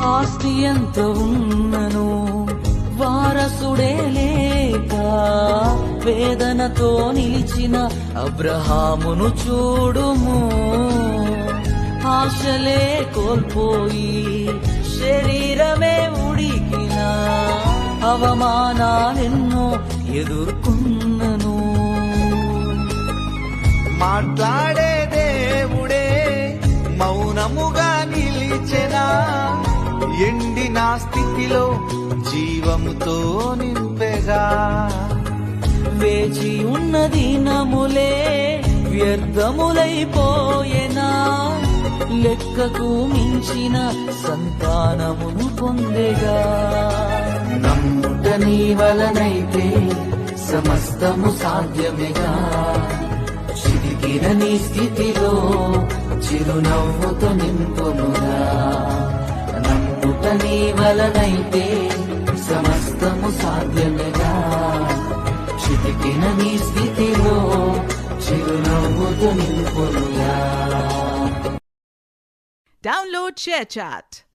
ఆస్తి ఎంత ఉన్నను వారసుడే లేక వేదనతో నిలిచిన అబ్రహామును చూడుము. ఆశలే కోల్పోయి శరీరమే ఉడికిన అవమానాలెన్నో ఎదుర్కొన్నను. మాట్లాడే దేవుడే మౌనముగా నిలిచెనా, ఎండిన స్థితిలో జీవముతో నింపెగా. వేచి ఉన్న దినములే వ్యర్థములైపోయేనా, లెక్కకు మించిన సంతానమును పొందెగా. నమ్ముట నీ వలనైతే సమస్తము సాధ్యమేగా, చిరిగిన నీ స్థితిలో చిరునవ్వుతో నింపుముగా. నమ్ముట నీ వలనైతే సమస్తము సాధ్యమేగా, చిరిగిన నీ స్థితిలో చిరునవ్వుతో నింపుముగా. Download ShareChat.